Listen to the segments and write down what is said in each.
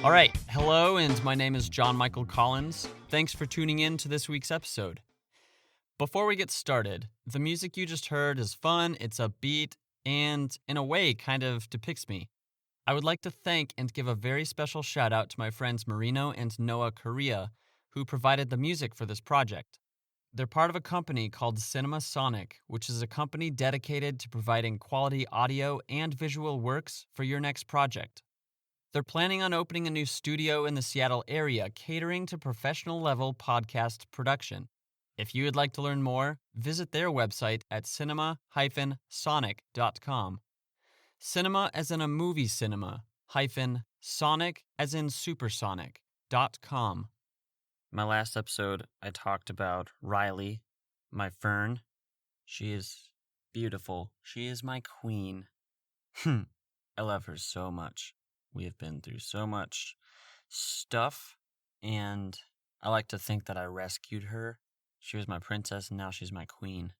All right, hello, and my name is John Michael Collins. Thanks for tuning in to this week's episode. Before we get started, the music you just heard is fun, it's upbeat, and in a way kind of depicts me. I would like to thank and give a very special shout out to my friends Marino and Noah Courier, who provided the music for this project. They're part of a company called Cinema Sonic, which is a company dedicated to providing quality audio and visual works for your next project. They're planning on opening a new studio in the Seattle area catering to professional-level podcast production. If you would like to learn more, visit their website at cinema-sonic.com. Cinema as in a movie cinema, -sonic as in supersonic.com. My last episode, I talked about Riley, my fern. She is beautiful. She is my queen. I love her so much. We have been through so much stuff, and I like to think that I rescued her. She was my princess, and now she's my queen.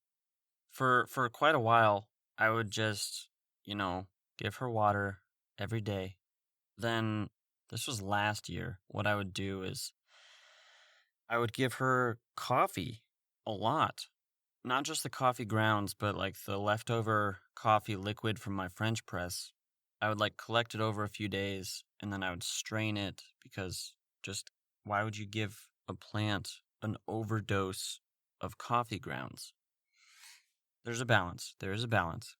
For quite a while, I would just, give her water every day. Then, this was last year, what I would do is I would give her coffee a lot. Not just the coffee grounds, but like the leftover coffee liquid from my French press. I would collect it over a few days, and then I would strain it because just why would you give a plant an overdose of coffee grounds? There's a balance. There is a balance.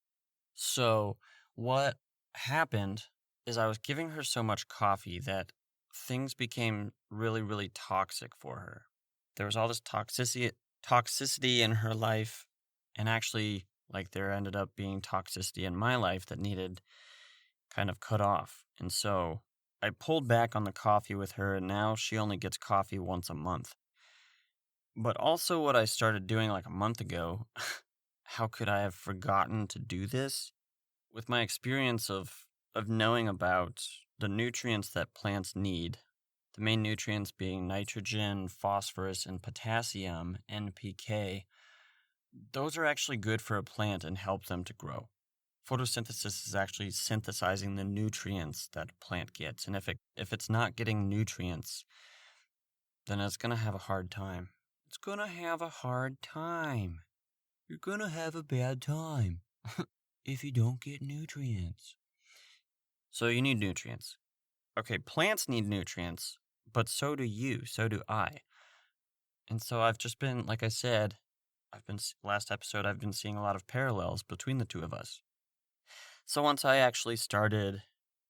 So what happened is I was giving her so much coffee that things became really, really toxic for her. There was all this toxicity in her life, and actually, there ended up being toxicity in my life that needed kind of cut off. And so I pulled back on the coffee with her, and now she only gets coffee once a month. But also what I started doing a month ago, how could I have forgotten to do this? With my experience of knowing about the nutrients that plants need, the main nutrients being nitrogen, phosphorus, and potassium, NPK, those are actually good for a plant and help them to grow. Photosynthesis is actually synthesizing the nutrients that a plant gets. And if it's not getting nutrients, then it's going to have a hard time. It's going to have a hard time. You're going to have a bad time if you don't get nutrients. So you need nutrients. Okay, plants need nutrients, but so do you, so do I. And so I've just been, like I said, last episode, I've been seeing a lot of parallels between the two of us. So once I actually started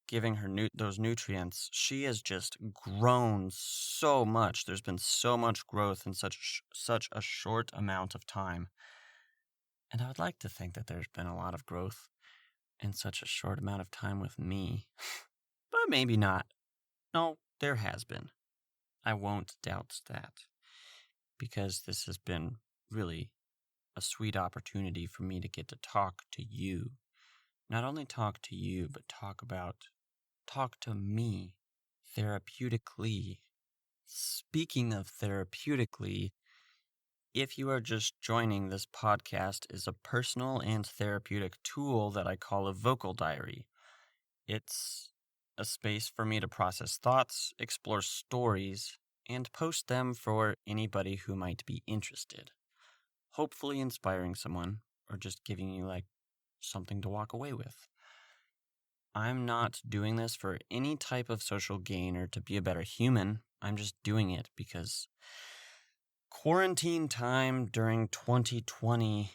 giving her those nutrients, she has just grown so much. There's been so much growth in such a short amount of time. And I would like to think that there's been a lot of growth in such a short amount of time with me. But maybe not. No, there has been. I won't doubt that. Because this has been really a sweet opportunity for me to get to talk to you. Not only talk to you, but talk to me therapeutically. Speaking of therapeutically, if you are just joining, this podcast is a personal and therapeutic tool that I call a vocal diary. It's a space for me to process thoughts, explore stories, and post them for anybody who might be interested. Hopefully inspiring someone, or just giving you something to walk away with. I'm not doing this for any type of social gain or to be a better human. I'm just doing it because quarantine time during 2020,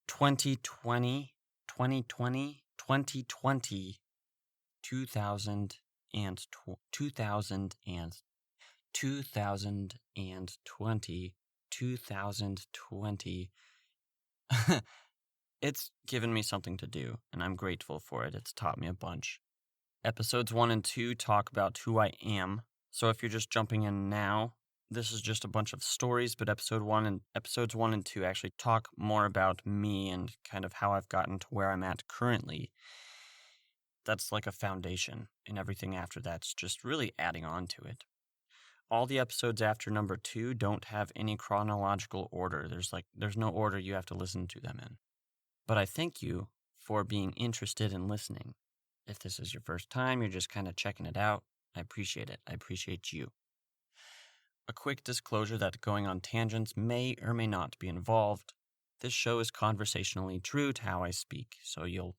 2020, It's given me something to do, and I'm grateful for it. It's taught me a bunch. Episodes 1 and 2 talk about who I am. So if you're just jumping in now, this is just a bunch of stories, but episodes 1 and 2 actually talk more about me and kind of how I've gotten to where I'm at currently. That's like a foundation, and everything after that's just really adding on to it. All the episodes after number 2 don't have any chronological order. There's no order you have to listen to them in. But I thank you for being interested in listening. If this is your first time, you're just kind of checking it out, I appreciate it. I appreciate you. A quick disclosure that going on tangents may or may not be involved. This show is conversationally true to how I speak, so you'll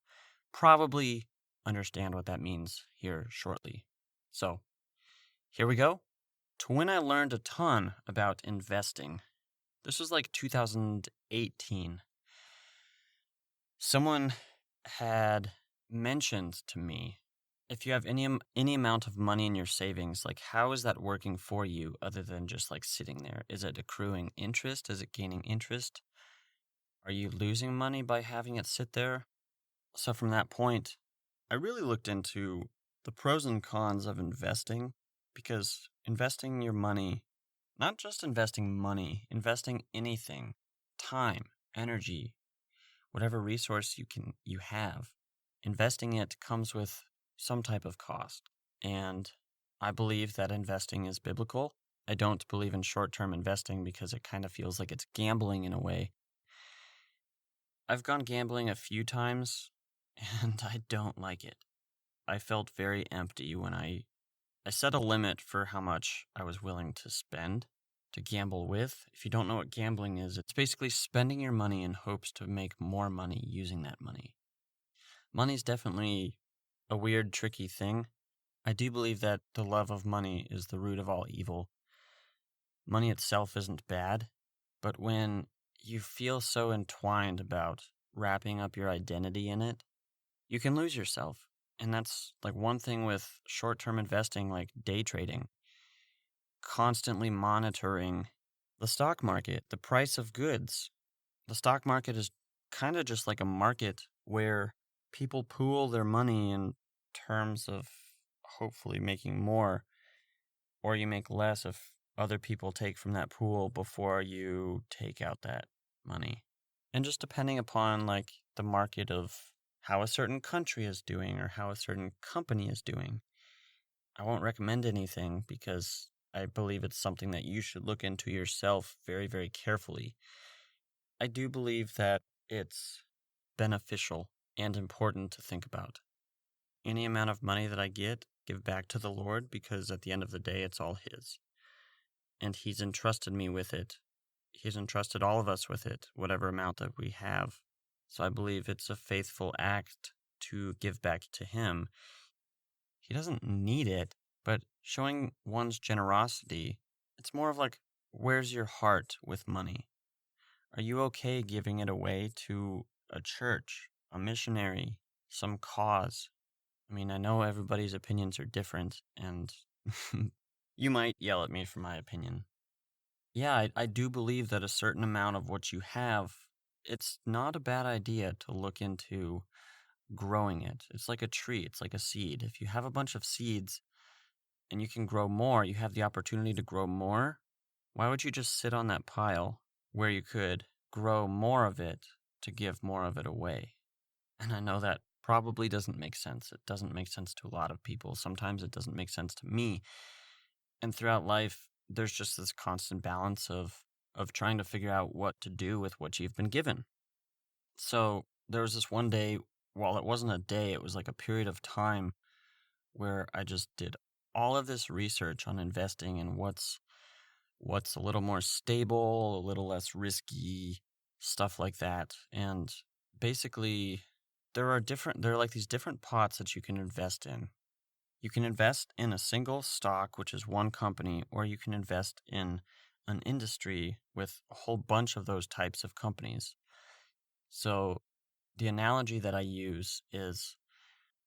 probably understand what that means here shortly. So, here we go. To when I learned a ton about investing. This was like 2018. Someone had mentioned to me, if you have any amount of money in your savings, like how is that working for you other than just like sitting there? Is it accruing interest? Is it gaining interest? Are you losing money by having it sit there? So from that point, I really looked into the pros and cons of investing, because investing your money, not just investing money, investing anything, time, energy, whatever resource you have, investing it comes with some type of cost. And I believe that investing is biblical. I don't believe in short-term investing because it kind of feels like it's gambling in a way. I've gone gambling a few times and I don't like it. I felt very empty when I set a limit for how much I was willing to spend to gamble with. If you don't know what gambling is, it's basically spending your money in hopes to make more money using that money. Money's definitely a weird, tricky thing. I do believe that the love of money is the root of all evil. Money itself isn't bad, but when you feel so entwined about wrapping up your identity in it, you can lose yourself. And that's like one thing with short-term investing, like day trading. Constantly monitoring the stock market, the price of goods. The stock market is kind of just like a market where people pool their money in terms of hopefully making more, or you make less if other people take from that pool before you take out that money. And just depending upon like the market of how a certain country is doing or how a certain company is doing. I won't recommend anything because I believe it's something that you should look into yourself very, very carefully. I do believe that it's beneficial and important to think about. Any amount of money that I get, give back to the Lord, because at the end of the day, it's all His. And He's entrusted me with it. He's entrusted all of us with it, whatever amount that we have. So I believe it's a faithful act to give back to Him. He doesn't need it, but showing one's generosity, it's more of like, where's your heart with money? Are you okay giving it away to a church, a missionary, some cause? I mean, I know everybody's opinions are different, and you might yell at me for my opinion. Yeah, I do believe that a certain amount of what you have, it's not a bad idea to look into growing it. It's like a tree, it's like a seed. If you have a bunch of seeds and you can grow more, you have the opportunity to grow more, why would you just sit on that pile where you could grow more of it to give more of it away? And I know that probably doesn't make sense. It doesn't make sense to a lot of people. Sometimes it doesn't make sense to me. And throughout life, there's just this constant balance of trying to figure out what to do with what you've been given. So there was this one day, well, it wasn't a day, it was like a period of time where I just did all of this research on investing and what's a little more stable, a little less risky, stuff like that. And basically, there are like these different pots that you can invest in. You can invest in a single stock, which is one company, or you can invest in an industry with a whole bunch of those types of companies. So the analogy that I use is,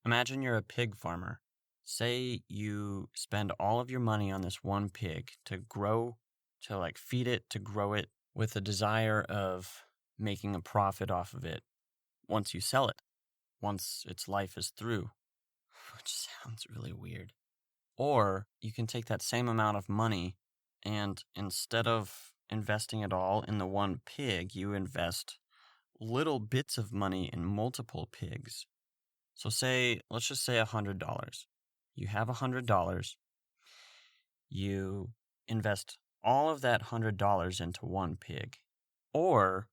imagine you're a pig farmer. Say you spend all of your money on this one pig to grow, to like feed it, to grow it with the desire of making a profit off of it once you sell it, once its life is through, which sounds really weird. Or you can take that same amount of money and instead of investing it all in the one pig, you invest little bits of money in multiple pigs. So let's just say $100. You have $100. You invest all of that $100 into one pig. Or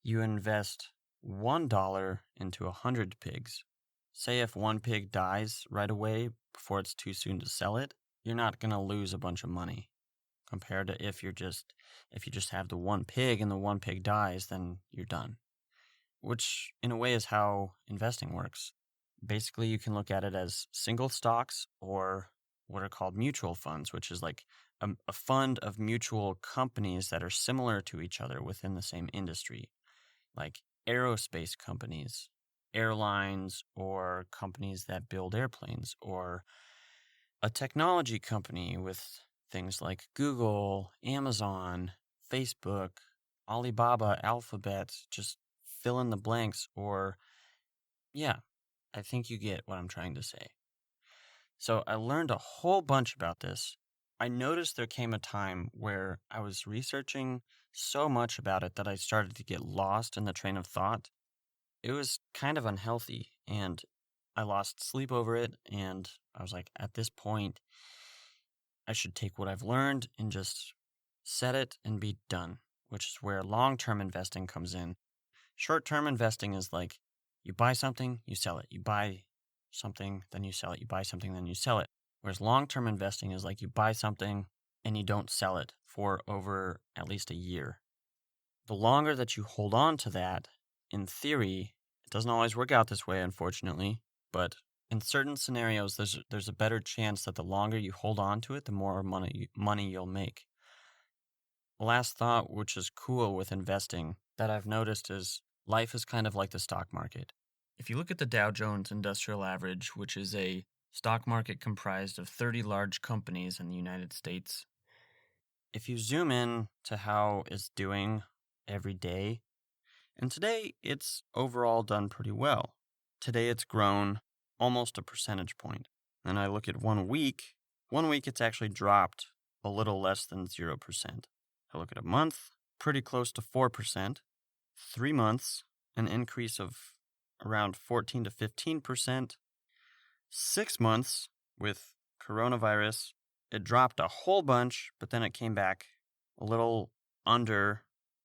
you invest $1 into 100 pigs. say if one pig dies right away before it's too soon to sell it, you're not going to lose a bunch of money compared to if you just have the one pig and the one pig dies, then you're done. Which in a way is how investing works. Basically, you can look at it as single stocks or what are called mutual funds, which is like a fund of mutual companies that are similar to each other within the same industry, like aerospace companies, airlines, or companies that build airplanes, or a technology company with things like Google, Amazon, Facebook, Alibaba, Alphabet, just fill in the blanks, or yeah, I think you get what I'm trying to say. So I learned a whole bunch about this. I noticed there came a time where I was researching so much about it that I started to get lost in the train of thought. It was kind of unhealthy, and I lost sleep over it, and I was like, at this point, I should take what I've learned and just set it and be done, which is where long-term investing comes in. Short-term investing is like you buy something, you sell it. You buy something, then you sell it. You buy something, then you sell it. Whereas long-term investing is like you buy something and you don't sell it for over at least a year. The longer that you hold on to that, in theory, it doesn't always work out this way, unfortunately, but in certain scenarios, there's a better chance that the longer you hold on to it, the more money you'll make. Last thought, which is cool with investing, that I've noticed is life is kind of like the stock market. If you look at the Dow Jones Industrial Average, which is a stock market comprised of 30 large companies in the United States, if you zoom in to how it's doing every day, and today it's overall done pretty well. Today it's grown almost a percentage point. And I look at 1 week, it's actually dropped a little less than 0%. I look at a month, pretty close to 4%. 3 months, an increase of around 14 to 15%. 6 months with coronavirus, it dropped a whole bunch, but then it came back a little under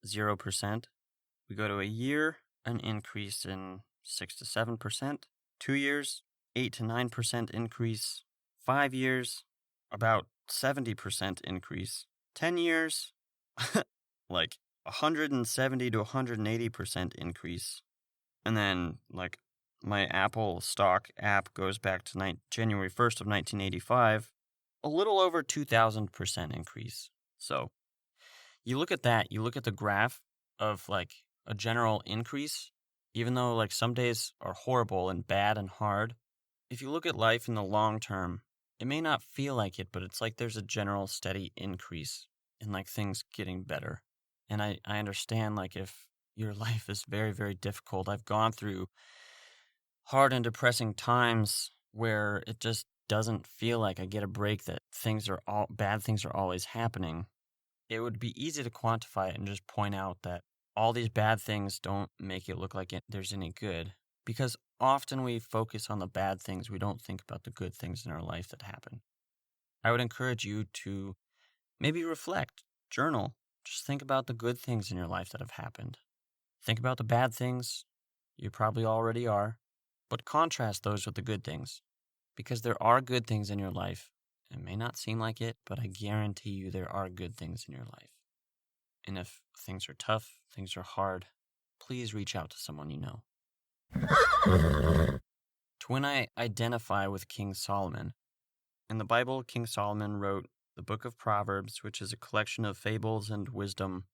0%. We go to a year, an increase in 6 to 7%. 2 years, 8 to 9% increase. 5 years, about 70% increase. 10 years, like 170 to 180% increase. And then, like, my Apple stock app goes back to January 1st of 1985, a little over 2,000% increase. So you look at that, you look at the graph of like a general increase, even though like some days are horrible and bad and hard. If you look at life in the long term, it may not feel like it, but it's like there's a general steady increase in like things getting better. And I understand like if your life is very, very difficult, I've gone through hard and depressing times where it just doesn't feel like I get a break, that bad things are always happening. It would be easy to quantify it and just point out that all these bad things don't make it look like there's any good, because often we focus on the bad things. We don't think about the good things in our life that happen. I would encourage you to maybe reflect, journal, just think about the good things in your life that have happened. Think about the bad things. You probably already are, but contrast those with the good things, because there are good things in your life. It may not seem like it, but I guarantee you there are good things in your life. And if things are tough, things are hard, please reach out to someone you know. To when I identify with King Solomon. In the Bible, King Solomon wrote the book of Proverbs, which is a collection of fables and wisdom.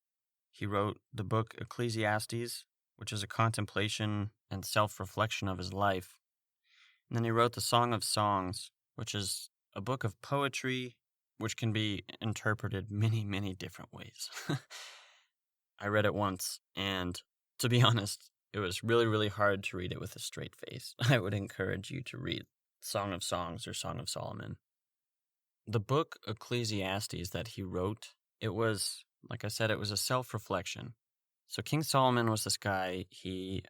He wrote the book Ecclesiastes, which is a contemplation and self-reflection of his life. And then he wrote the Song of Songs, which is a book of poetry, which can be interpreted many, many different ways. I read it once, and to be honest, it was really, really hard to read it with a straight face. I would encourage you to read Song of Songs or Song of Solomon. The book Ecclesiastes that he wrote, it was, like I said, it was a self-reflection. So King Solomon was this guy, he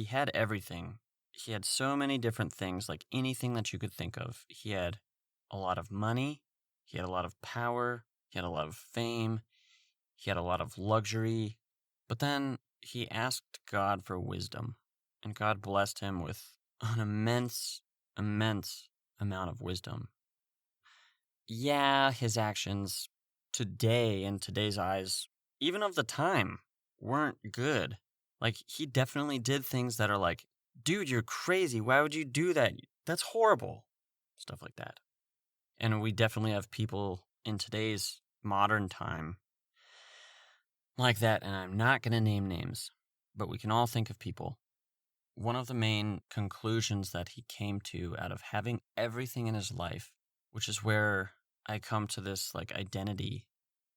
had everything. He had so many different things, like anything that you could think of. He had a lot of money, he had a lot of power, he had a lot of fame, he had a lot of luxury. But then he asked God for wisdom, and God blessed him with an immense amount of wisdom. Yeah, his actions today, in today's eyes, even of the time, weren't good. Like, he definitely did things that are like, dude, you're crazy. Why would you do that? That's horrible. Stuff like that. And we definitely have people in today's modern time like that, and I'm not going to name names, but we can all think of people. One of the main conclusions that he came to out of having everything in his life, which is where I come to this like identity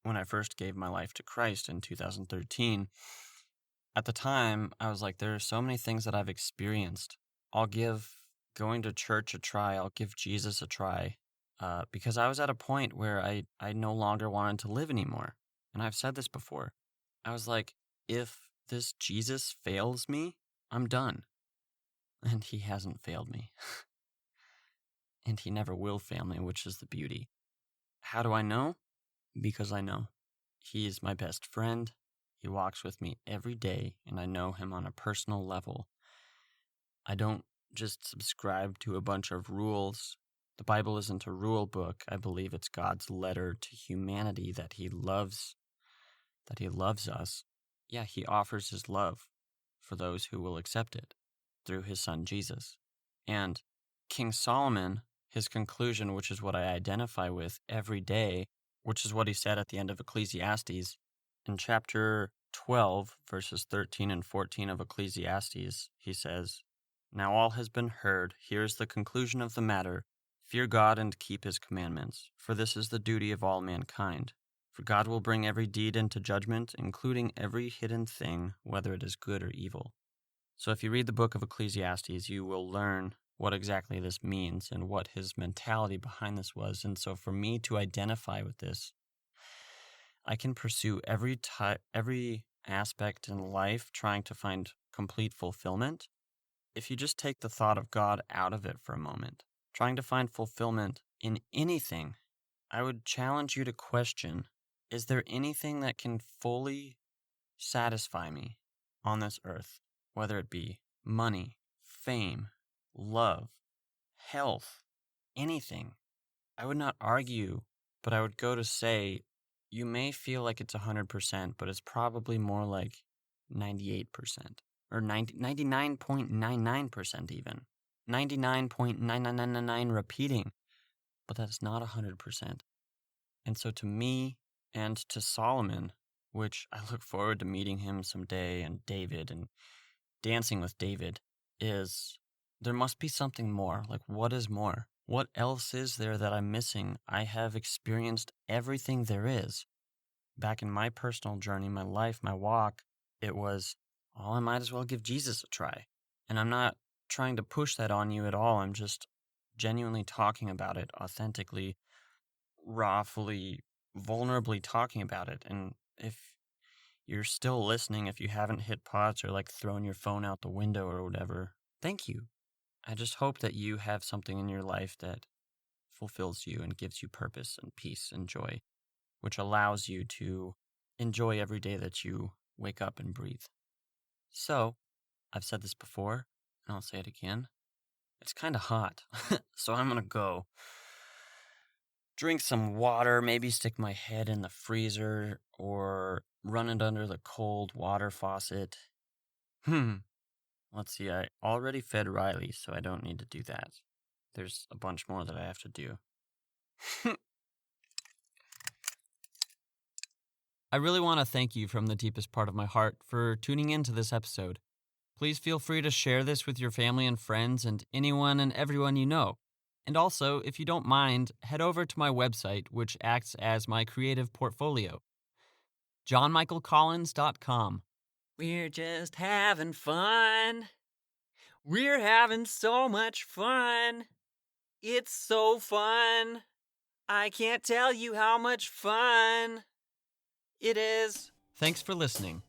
when I first gave my life to Christ in 2013. At the time, I was like, there are so many things that I've experienced. I'll give going to church a try. I'll give Jesus a try. Because I was at a point where I no longer wanted to live anymore. And I've said this before. I was like, if this Jesus fails me, I'm done. And he hasn't failed me. And he never will fail me, which is the beauty. How do I know? Because I know. He is my best friend. He walks with me every day, and I know him on a personal level. I don't just subscribe to a bunch of rules. The Bible isn't a rule book. I believe it's God's letter to humanity that he loves us. Yeah, he offers his love for those who will accept it through his son Jesus. And King Solomon, his conclusion, which is what I identify with every day, which is what he said at the end of Ecclesiastes, in chapter 12, verses 13 and 14 of Ecclesiastes, he says, "Now all has been heard. Here is the conclusion of the matter. Fear God and keep his commandments, for this is the duty of all mankind. For God will bring every deed into judgment, including every hidden thing, whether it is good or evil." So if you read the book of Ecclesiastes, you will learn what exactly this means and what his mentality behind this was. And so for me to identify with this, I can pursue every aspect in life trying to find complete fulfillment. If you just take the thought of God out of it for a moment, trying to find fulfillment in anything, I would challenge you to question, is there anything that can fully satisfy me on this earth? Whether it be money, fame, love, health, anything. I would not argue, but I would go to say, you may feel like it's 100%, but it's probably more like 98% or 99.99% even. 99.9999 repeating, but that's not 100%. And so to me and to Solomon, which I look forward to meeting him someday, and David and dancing with David, is there must be something more. Like, what is more? What else is there that I'm missing? I have experienced everything there is. Back in my personal journey, my life, my walk, it was, oh, I might as well give Jesus a try. And I'm not trying to push that on you at all. I'm just genuinely talking about it, authentically, rawfully, vulnerably talking about it. And if you're still listening, if you haven't hit pause or like thrown your phone out the window or whatever, thank you. I just hope that you have something in your life that fulfills you and gives you purpose and peace and joy, which allows you to enjoy every day that you wake up and breathe. So, I've said this before, and I'll say it again. It's kind of hot, so I'm going to go drink some water, maybe stick my head in the freezer, or run it under the cold water faucet. Let's see, I already fed Riley, so I don't need to do that. There's a bunch more that I have to do. I really want to thank you from the deepest part of my heart for tuning in to this episode. Please feel free to share this with your family and friends and anyone and everyone you know. And also, if you don't mind, head over to my website, which acts as my creative portfolio, johnmichaelcollins.com. We're just having fun. We're having so much fun. It's so fun. I can't tell you how much fun it is. Thanks for listening.